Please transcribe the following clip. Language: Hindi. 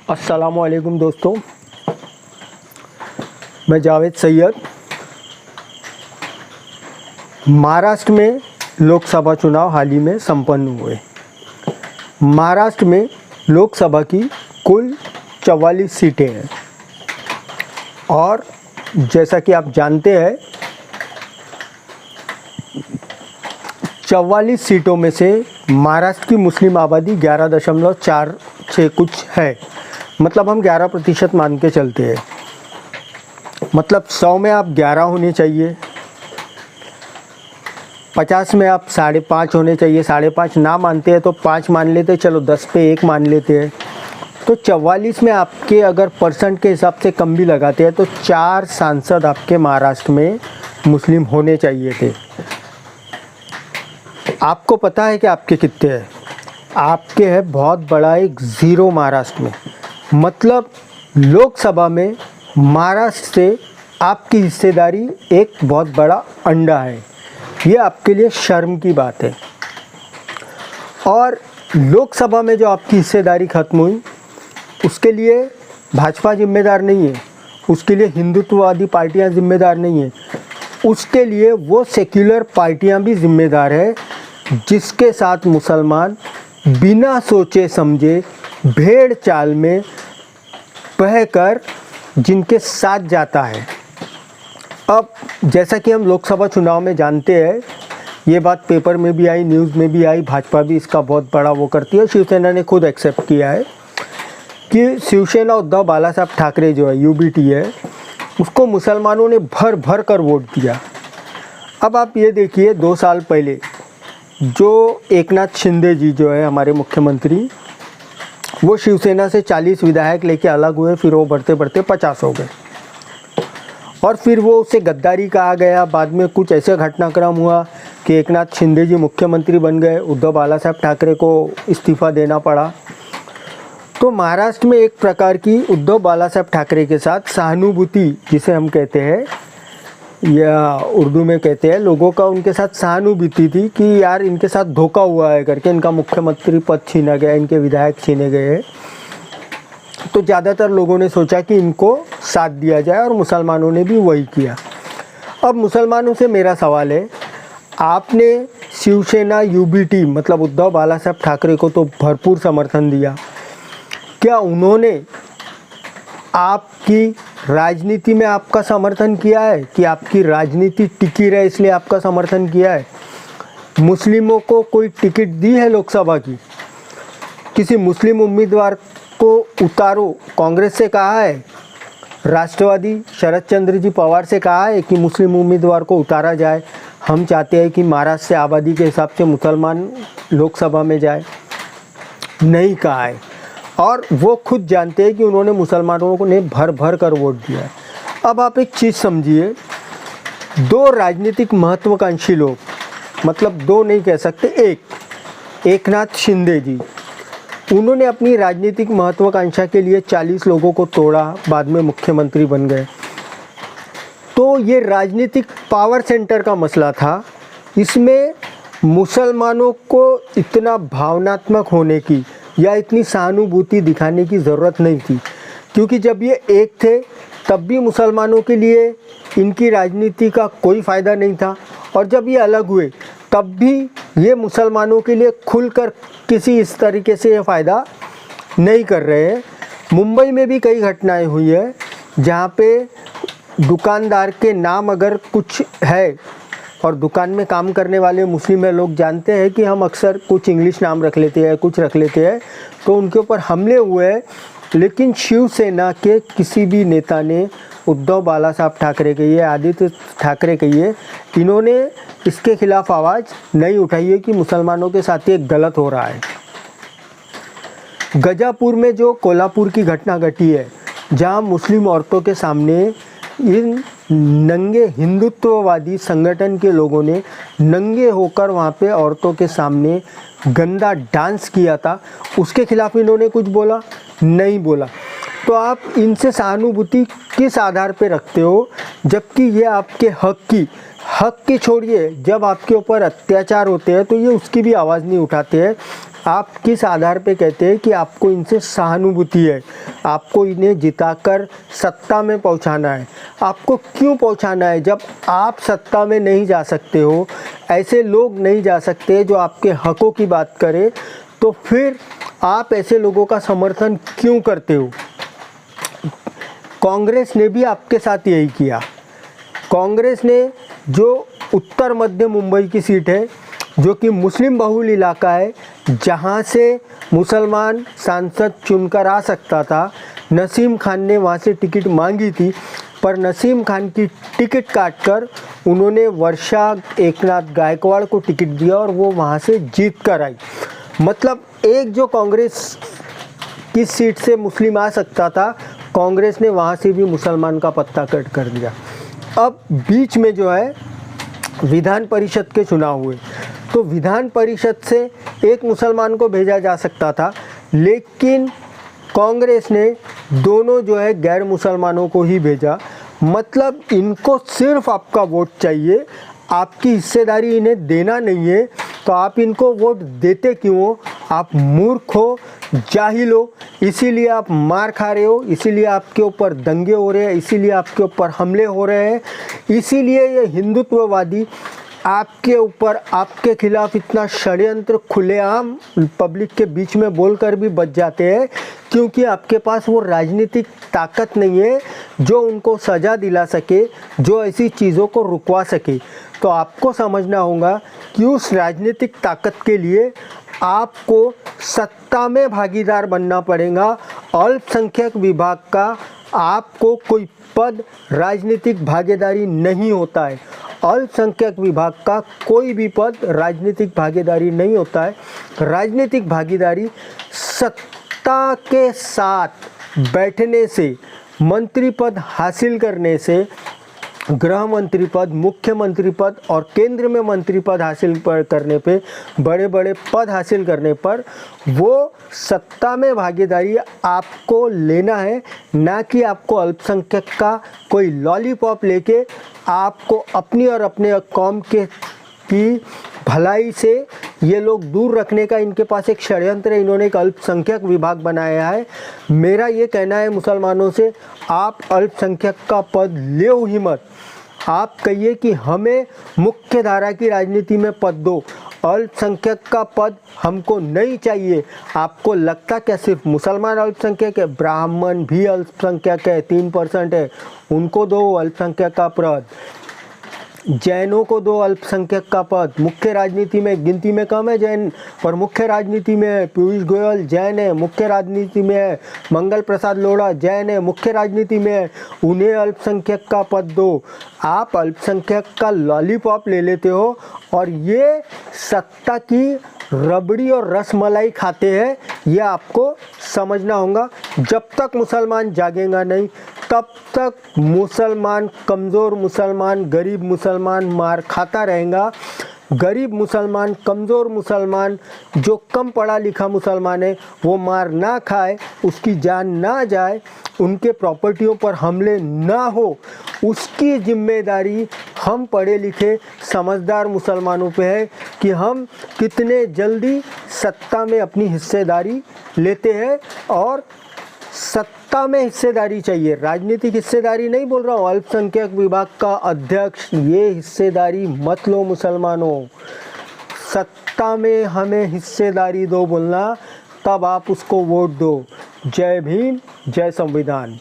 अस्सलामुअलैकुम दोस्तों, मैं जावेद सैयद। महाराष्ट्र में लोकसभा चुनाव हाल ही में संपन्न हुए। महाराष्ट्र में लोकसभा की कुल 44 सीटें हैं और जैसा कि आप जानते हैं 44 सीटों में से महाराष्ट्र की मुस्लिम आबादी 11.46 कुछ है। मतलब हम 11% मान के चलते हैं। मतलब 100 में आप 11 होने चाहिए, 50 में आप 5.5 होने चाहिए। 5.5 ना मानते हैं तो 5 मान लेते, चलो 10 पे 1 मान लेते हैं। तो 44 में आपके अगर परसेंट के हिसाब से कम भी लगाते हैं तो 4 सांसद आपके महाराष्ट्र में मुस्लिम होने चाहिए थे। आपको पता है कि आपके कितने हैं? आपके है बहुत बड़ा एक ज़ीरो महाराष्ट्र में। मतलब लोकसभा में महाराष्ट्र से आपकी हिस्सेदारी एक बहुत बड़ा अंडा है। ये आपके लिए शर्म की बात है। और लोकसभा में जो आपकी हिस्सेदारी खत्म हुई उसके लिए भाजपा जिम्मेदार नहीं है, उसके लिए हिंदुत्ववादी पार्टियां जिम्मेदार नहीं है, उसके लिए वो सेक्युलर पार्टियां भी जिम्मेदार है जिसके साथ मुसलमान बिना सोचे समझे भेड़ चाल में बहकर जिनके साथ जाता है। अब जैसा कि हम लोकसभा चुनाव में जानते हैं, ये बात पेपर में भी आई, न्यूज़ में भी आई, भाजपा भी इसका बहुत बड़ा वो करती है। शिवसेना ने खुद एक्सेप्ट किया है कि शिवसेना उद्धव बालासाहब ठाकरे जो है यूबीटी है, उसको मुसलमानों ने भर भर कर वोट दिया। अब आप ये देखिए 2 साल पहले जो एकनाथ शिंदे जी जो है हमारे मुख्यमंत्री, वो शिवसेना से 40 विधायक लेके अलग हुए, फिर वो बढ़ते बढ़ते 50 हो गए और फिर वो उसे गद्दारी कहा गया। बाद में कुछ ऐसे घटनाक्रम हुआ कि एकनाथ शिंदे जी मुख्यमंत्री बन गए, उद्धव बालासाहब ठाकरे को इस्तीफ़ा देना पड़ा। तो महाराष्ट्र में एक प्रकार की उद्धव बालासाहब ठाकरे के साथ सहानुभूति जिसे हम कहते हैं या उर्दू में कहते हैं, लोगों का उनके साथ सहानुभूति थी कि यार इनके साथ धोखा हुआ है करके, इनका मुख्यमंत्री पद छीना गया, इनके विधायक छीने गए। तो ज़्यादातर लोगों ने सोचा कि इनको साथ दिया जाए और मुसलमानों ने भी वही किया। अब मुसलमानों से मेरा सवाल है, आपने शिवसेना यूबीटी मतलब उद्धव बालासाहब ठाकरे को तो भरपूर समर्थन दिया, क्या उन्होंने आपकी राजनीति में आपका समर्थन किया है कि आपकी राजनीति टिकी रहे इसलिए आपका समर्थन किया है? मुस्लिमों को कोई टिकट दी है लोकसभा की? किसी मुस्लिम उम्मीदवार को उतारो, कांग्रेस से कहा है, राष्ट्रवादी शरद चंद्र जी पवार से कहा है कि मुस्लिम उम्मीदवार को उतारा जाए, हम चाहते हैं कि महाराष्ट्र से आबादी के हिसाब से मुसलमान लोकसभा में जाए? नहीं कहा है। और वो खुद जानते हैं कि उन्होंने मुसलमानों को ने भर भर कर वोट दिया है। अब आप एक चीज़ समझिए, 2 राजनीतिक महत्वाकांक्षी लोग, मतलब 2 नहीं कह सकते, एकनाथ शिंदे जी, उन्होंने अपनी राजनीतिक महत्वाकांक्षा के लिए 40 लोगों को तोड़ा, बाद में मुख्यमंत्री बन गए। तो ये राजनीतिक पावर सेंटर का मसला था। इसमें मुसलमानों को इतना भावनात्मक होने की या इतनी सहानुभूति दिखाने की ज़रूरत नहीं थी, क्योंकि जब ये एक थे तब भी मुसलमानों के लिए इनकी राजनीति का कोई फ़ायदा नहीं था, और जब ये अलग हुए तब भी ये मुसलमानों के लिए खुलकर किसी इस तरीके से ये फ़ायदा नहीं कर रहे हैं। मुंबई में भी कई घटनाएं हुई है जहाँ पे दुकानदार के नाम अगर कुछ है और दुकान में काम करने वाले मुस्लिम है, लोग जानते हैं कि हम अक्सर कुछ इंग्लिश नाम रख लेते हैं, कुछ रख लेते हैं, तो उनके ऊपर हमले हुए हैं। लेकिन शिवसेना के किसी भी नेता ने, उद्धव बालासाहब ठाकरे कहिए, आदित्य ठाकरे कहिए, इन्होंने इसके खिलाफ आवाज़ नहीं उठाई है कि मुसलमानों के साथ ये गलत हो रहा है। गजापुर में जो कोल्हापुर की घटना घटी है, जहां मुस्लिम औरतों के सामने इन नंगे हिंदुत्ववादी संगठन के लोगों ने नंगे होकर वहाँ पे औरतों के सामने गंदा डांस किया था, उसके खिलाफ इन्होंने कुछ बोला? नहीं बोला। तो आप इनसे सहानुभूति किस आधार पे रखते हो, जबकि ये आपके हक की छोड़िए, जब आपके ऊपर अत्याचार होते हैं तो ये उसकी भी आवाज़ नहीं उठाते हैं आप किस आधार पे कहते हैं कि आपको इनसे सहानुभूति है, आपको इन्हें जिताकर सत्ता में पहुंचाना है? आपको क्यों पहुंचाना है जब आप सत्ता में नहीं जा सकते हो, ऐसे लोग नहीं जा सकते जो आपके हकों की बात करें, तो फिर आप ऐसे लोगों का समर्थन क्यों करते हो? कांग्रेस ने भी आपके साथ यही किया। कांग्रेस ने जो उत्तर मध्य मुंबई की सीट है, जो कि मुस्लिम बहुल इलाका है, जहां से मुसलमान सांसद चुनकर आ सकता था, नसीम खान ने वहां से टिकट मांगी थी, पर नसीम खान की टिकट काटकर उन्होंने वर्षा एकनाथ गायकवाड़ को टिकट दिया और वो वहां से जीत कर आई। मतलब एक जो कांग्रेस की सीट से मुस्लिम आ सकता था, कांग्रेस ने वहाँ से भी मुसलमान का पत्ता कट कर दिया। अब बीच में जो है विधान परिषद के चुनाव हुए, तो विधान परिषद से एक मुसलमान को भेजा जा सकता था, लेकिन कांग्रेस ने दोनों जो है गैर मुसलमानों को ही भेजा। मतलब इनको सिर्फ आपका वोट चाहिए, आपकी हिस्सेदारी इन्हें देना नहीं है, तो आप इनको वोट देते क्यों हो? आप मूर्ख हो, जाहिल हो, इसीलिए आप मार खा रहे हो, इसीलिए आपके ऊपर दंगे हो रहे हैं, इसीलिए आपके ऊपर हमले हो रहे हैं, इसीलिए ये हिंदुत्ववादी आपके ऊपर, आपके खिलाफ इतना षड्यंत्र खुलेआम पब्लिक के बीच में बोलकर भी बच जाते हैं, क्योंकि आपके पास वो राजनीतिक ताकत नहीं है जो उनको सज़ा दिला सके, जो ऐसी चीज़ों को रुकवा सके। तो आपको समझना होगा कि उस राजनीतिक ताकत के लिए आपको सत्ता में भागीदार बनना पड़ेगा। अल्पसंख्यक विभाग का आपको कोई पद राजनीतिक भागीदारी नहीं होता है। अल्पसंख्यक विभाग का कोई भी पद राजनीतिक भागीदारी नहीं होता है। राजनीतिक भागीदारी सत्ता के साथ बैठने से, मंत्री पद हासिल करने से, गृह मंत्री पद, मुख्यमंत्री पद और केंद्र में मंत्री पद हासिल करने पे, बड़े बड़े पद हासिल करने पर वो सत्ता में भागीदारी आपको लेना है, ना कि आपको अल्पसंख्यक का कोई लॉलीपॉप लेके आपको अपनी और अपने कौम के की भलाई से ये लोग दूर रखने का इनके पास एक षड्यंत्र है। इन्होंने एक अल्पसंख्यक विभाग बनाया है। मेरा ये कहना है मुसलमानों से, आप अल्पसंख्यक का पद ले ही मत। आप कहिए कि हमें मुख्य धारा की राजनीति में पद दो, अल्पसंख्यक का पद हमको नहीं चाहिए। आपको लगता क्या सिर्फ मुसलमान अल्पसंख्यक है? ब्राह्मण भी अल्पसंख्यक है, 3% है, उनको दो अल्पसंख्यक का पद। जैनों को दो अल्पसंख्यक का पद। मुख्य राजनीति में गिनती में कम है जैन, पर मुख्य राजनीति में है पीयूष गोयल जैन है, मुख्य राजनीति में है मंगल प्रसाद लोढ़ा जैन है, मुख्य राजनीति में है, उन्हें अल्पसंख्यक का पद दो। आप अल्पसंख्यक का लॉलीपॉप ले लेते हो और ये सत्ता की रबड़ी और रसमलाई खाते हैं। ये आपको समझना होगा। जब तक मुसलमान जागेगा नहीं, तब तक मुसलमान, कमज़ोर मुसलमान, गरीब मुसलमान मार खाता रहेगा। गरीब मुसलमान, कमज़ोर मुसलमान, जो कम पढ़ा लिखा मुसलमान है, वो मार ना खाए, उसकी जान ना जाए, उनके प्रॉपर्टियों पर हमले ना हो, उसकी जिम्मेदारी हम पढ़े लिखे समझदार मुसलमानों पे है कि हम कितने जल्दी सत्ता में अपनी हिस्सेदारी लेते हैं। और सत्ता में हिस्सेदारी चाहिए, राजनीतिक हिस्सेदारी नहीं बोल रहा हूँ। अल्पसंख्यक विभाग का अध्यक्ष, ये हिस्सेदारी मत लो मुसलमानों। सत्ता में हमें हिस्सेदारी दो बोलना, तब आप उसको वोट दो। जय भीम, जय संविधान।